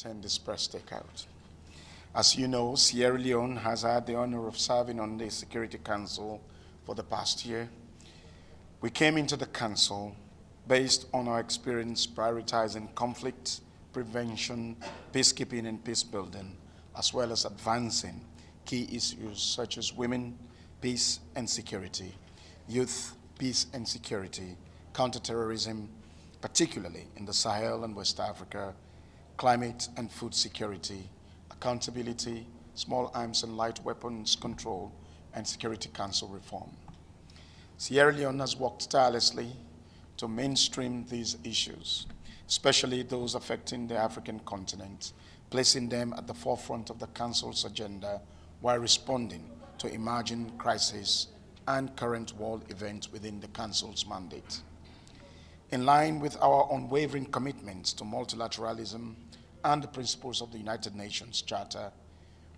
attend this press stakeout. As you know, Sierra Leone has had the honor of serving on the Security Council for the past year. We came into the council based on our experience prioritizing conflict prevention, peacekeeping, and peace building, as well as advancing key issues such as women, peace and security, youth, peace and security, counterterrorism, particularly in the Sahel and West Africa, climate and food security, accountability, small arms and light weapons control, and Security Council reform. Sierra Leone has worked tirelessly to mainstream these issues, especially those affecting the African continent, placing them at the forefront of the Council's agenda while responding to emerging crises and current world events within the Council's mandate. In line with our unwavering commitment to multilateralism and the principles of the United Nations Charter,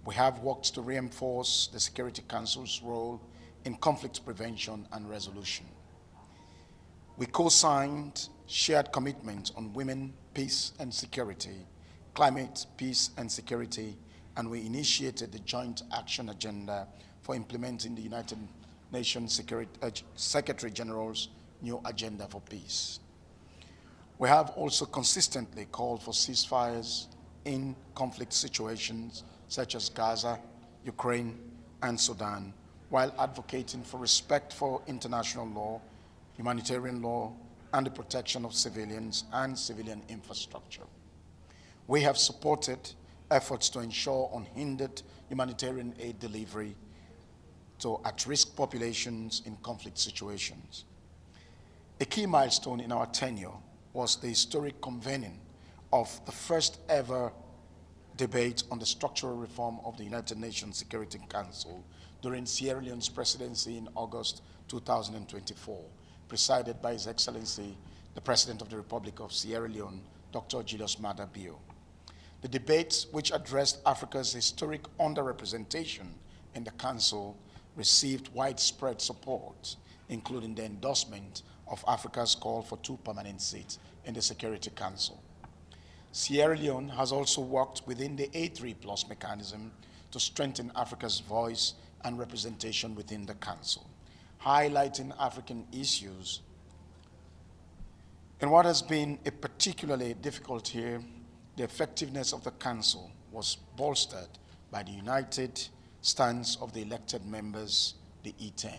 we have worked to reinforce the Security Council's role in conflict prevention and resolution. We co-signed shared commitment on women, peace and security, climate, peace and security, and we initiated the Joint Action Agenda for implementing the United Nations Secretary General's new Agenda for Peace. We have also consistently called for ceasefires in conflict situations such as Gaza, Ukraine, and Sudan, while advocating for respect for international law, humanitarian law, and the protection of civilians and civilian infrastructure. We have supported efforts to ensure unhindered humanitarian aid delivery to at-risk populations in conflict situations. A key milestone in our tenure was the historic convening of the first ever debate on the structural reform of the United Nations Security Council during Sierra Leone's presidency in August 2024, presided by His Excellency, the President of the Republic of Sierra Leone, Dr. Julius Maada Bio. The debate, which addressed Africa's historic underrepresentation in the Council, received widespread support, including the endorsement of Africa's call for 2 permanent seats in the Security Council. Sierra Leone has also worked within the A3+ mechanism to strengthen Africa's voice and representation within the Council, highlighting African issues. In what has been a particularly difficult year, the effectiveness of the Council was bolstered by the united stance of the elected members, the E10.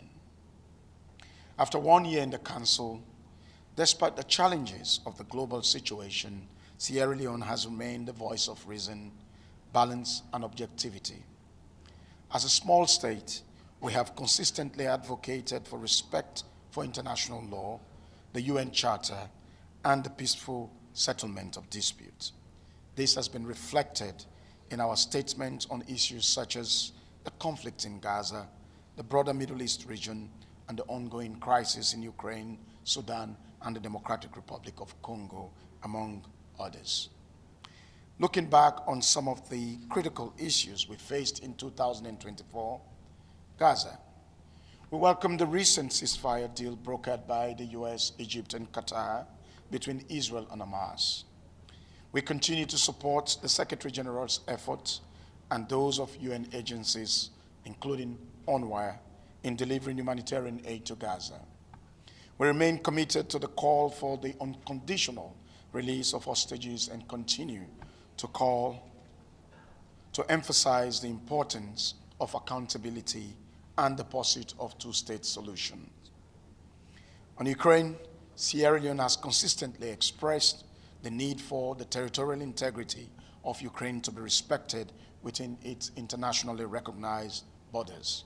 After 1 year in the Council, despite the challenges of the global situation, Sierra Leone has remained the voice of reason, balance, and objectivity. As a small state, we have consistently advocated for respect for international law, the UN Charter, and the peaceful settlement of disputes. This has been reflected in our statements on issues such as the conflict in Gaza, the broader Middle East region, and the ongoing crisis in Ukraine, Sudan, and the Democratic Republic of Congo, among others. Looking back on some of the critical issues we faced in 2024, Gaza. We welcome the recent ceasefire deal brokered by the US, Egypt, and Qatar between Israel and Hamas. We continue to support the Secretary General's efforts and those of UN agencies, including UNRWA, in delivering humanitarian aid to Gaza. We remain committed to the call for the unconditional release of hostages and continue to call to emphasize the importance of accountability and the pursuit of 2-state solutions. On Ukraine, Sierra Leone has consistently expressed the need for the territorial integrity of Ukraine to be respected within its internationally recognized borders.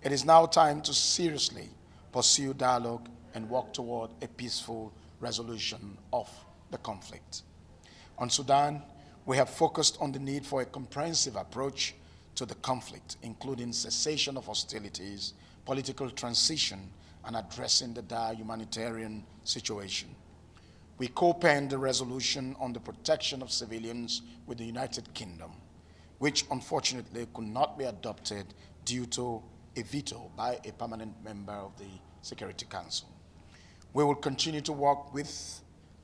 It is now time to seriously pursue dialogue and work toward a peaceful resolution of the conflict. On Sudan, we have focused on the need for a comprehensive approach to the conflict, including cessation of hostilities, political transition, and addressing the dire humanitarian situation. We co-penned the resolution on the protection of civilians with the United Kingdom, which unfortunately could not be adopted due to a veto by a permanent member of the Security Council. We will continue to work with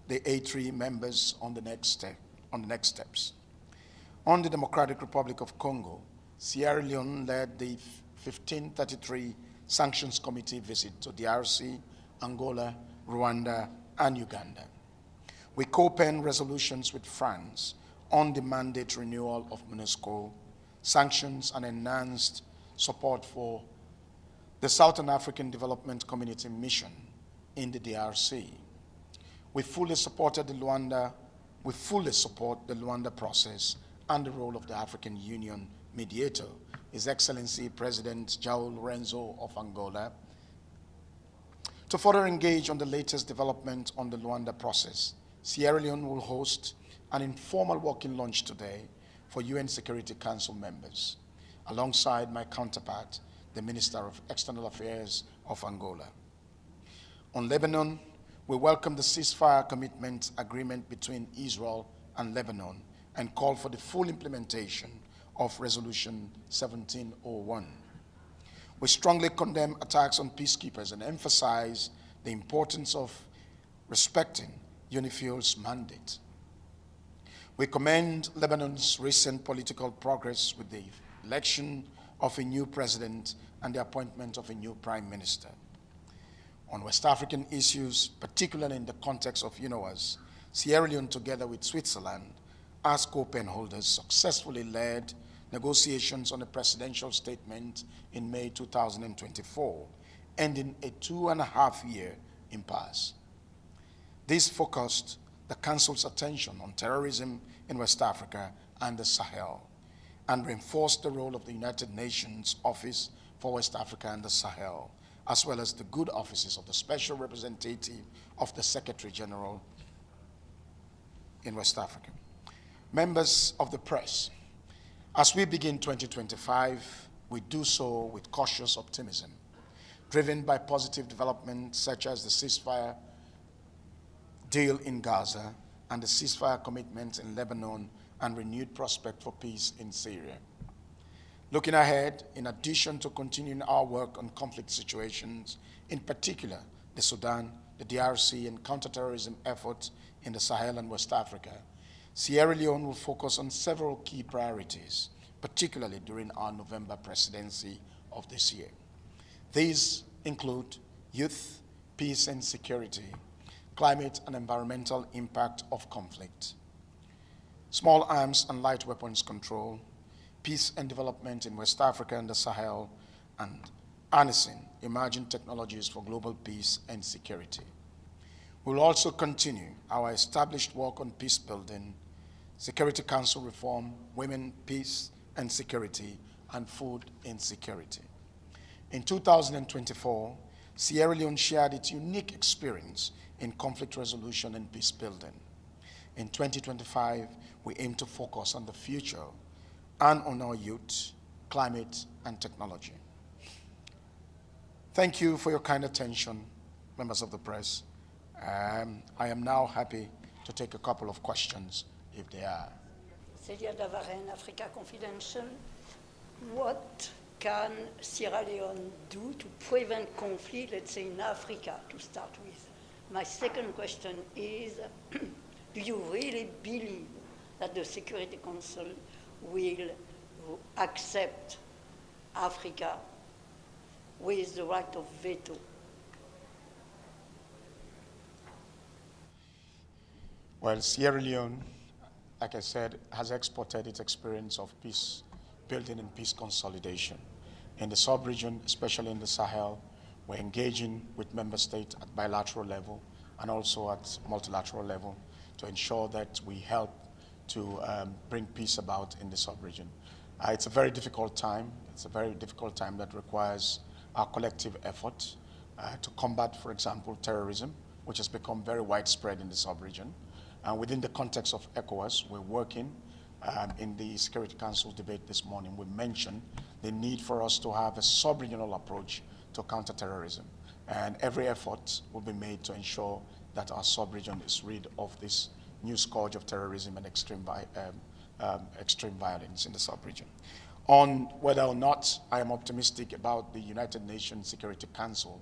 the A3 members on the next steps. On the Democratic Republic of Congo, Sierra Leone led the 1533 Sanctions Committee visit to DRC, Angola, Rwanda, and Uganda. We co-penned resolutions with France on the mandate renewal of MONUSCO, sanctions, and enhanced support for the Southern African Development Community mission in the DRC. We fully support the Luanda process and the role of the African Union mediator, His Excellency President João Lorenzo of Angola, to further engage on the latest development on the Luanda process. Sierra Leone will host an informal working lunch today for UN Security Council members, alongside my counterpart, the Minister of External Affairs of Angola. On Lebanon, we welcome the ceasefire commitment agreement between Israel and Lebanon and call for the full implementation of Resolution 1701. We strongly condemn attacks on peacekeepers and emphasize the importance of respecting UNIFIL's mandate. We commend Lebanon's recent political progress with the election of a new president and the appointment of a new prime minister. On West African issues, particularly in the context of UNOWAS, Sierra Leone, together with Switzerland, as co-pen holders, successfully led negotiations on a presidential statement in May 2024, ending a 2.5-year impasse. This focused the Council's attention on terrorism in West Africa and the Sahel, and reinforced the role of the United Nations Office for West Africa and the Sahel, as well as the good offices of the Special Representative of the Secretary General in West Africa. Members of the press, as we begin 2025, we do so with cautious optimism, driven by positive developments such as the ceasefire deal in Gaza and the ceasefire commitments in Lebanon and renewed prospect for peace in Syria. Looking ahead, in addition to continuing our work on conflict situations, in particular the Sudan, the DRC, and counterterrorism efforts in the Sahel and West Africa, Sierra Leone will focus on several key priorities, particularly during our November presidency of this year. These include youth, peace and security, climate and environmental impact of conflict, small arms and light weapons control, peace and development in West Africa and the Sahel, and harnessing emerging technologies for global peace and security. We'll also continue our established work on peace building, Security Council reform, women, peace and security, and food insecurity. In 2024, Sierra Leone shared its unique experience in conflict resolution and peace building. In 2025, we aim to focus on the future and on our youth, climate, and technology. Thank you for your kind attention, members of the press. I am now happy to take a couple of questions, if there are. Celia Davaren, Africa Confidential. What can Sierra Leone do to prevent conflict, let's say in Africa, to start with? My second question is, do you really believe that the Security Council will accept Africa with the right of veto? Well, Sierra Leone, like I said, has exported its experience of peace building and peace consolidation. In the sub-region, especially in the Sahel, we're engaging with member states at bilateral level and also at multilateral level to ensure that we help to bring peace about in the sub-region. It's a very difficult time. It's a very difficult time that requires our collective effort to combat, for example, terrorism, which has become very widespread in the sub-region. And within the context of ECOWAS, we're working in the Security Council debate this morning. We mentioned the need for us to have a sub-regional approach to counterterrorism. And every effort will be made to ensure that our sub-region is rid of this new scourge of terrorism and extreme violence in the sub-region. On whether or not I am optimistic about the United Nations Security Council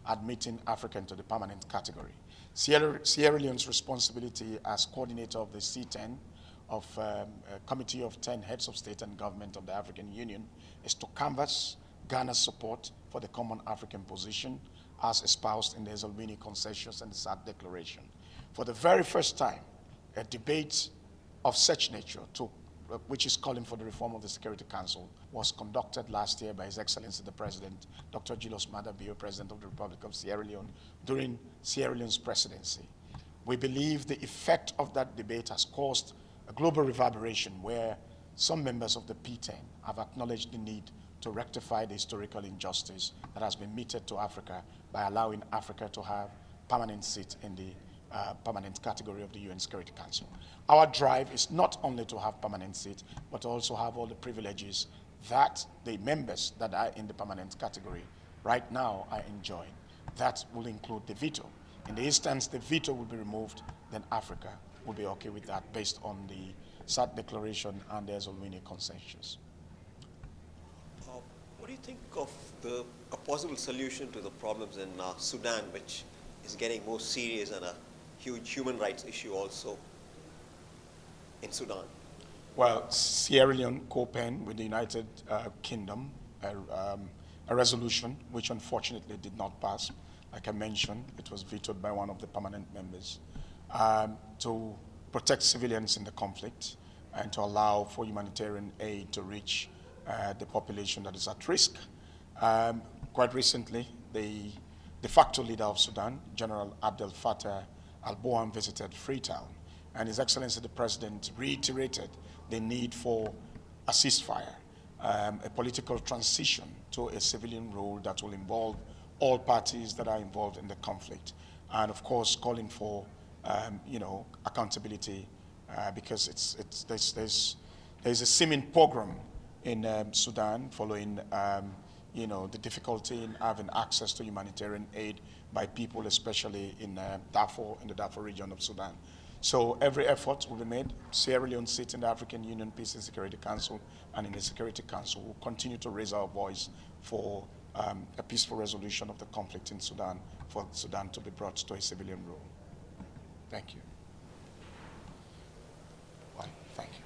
admitting Africa into the permanent category. Sierra Leone's responsibility as coordinator of the C10 of a committee of 10 heads of state and government of the African Union is to canvass Ghana's support for the common African position as espoused in the Esselwini Consensus and the SADC Declaration. For the very first time, a debate of such nature which is calling for the reform of the Security Council, was conducted last year by His Excellency the President, Dr. Julius Maada Bio, President of the Republic of Sierra Leone, during Sierra Leone's presidency. We believe the effect of that debate has caused a global reverberation where some members of the P10 have acknowledged the need to rectify the historical injustice that has been meted to Africa by allowing Africa to have permanent seat in the permanent category of the UN Security Council. Our drive is not only to have permanent seat, but also have all the privileges that the members that are in the permanent category right now are enjoying. That will include the veto. In the instance the veto will be removed, then Africa will be okay with that based on the SADC Declaration and the Esselwini Consensus. What do you think of a possible solution to the problems in Sudan, which is getting more serious and a huge human rights issue also in Sudan? Well, Sierra Leone co-penned with the United Kingdom a resolution which unfortunately did not pass. Like I mentioned, it was vetoed by one of the permanent members to protect civilians in the conflict and to allow for humanitarian aid to reach the population that is at risk. Quite recently, the de facto leader of Sudan, General Abdel Fattah al-Burhan, visited Freetown, and His Excellency the President reiterated the need for a ceasefire, a political transition to a civilian rule that will involve all parties that are involved in the conflict, and of course calling for accountability because there's a seeming pogrom in Sudan following the difficulty in having access to humanitarian aid by people, especially in Darfur, in the Darfur region of Sudan. So every effort will be made. Sierra Leone sits in the African Union Peace and Security Council, and in the Security Council we'll continue to raise our voice for a peaceful resolution of the conflict in Sudan, for Sudan to be brought to a civilian rule. Thank you. Well, thank you.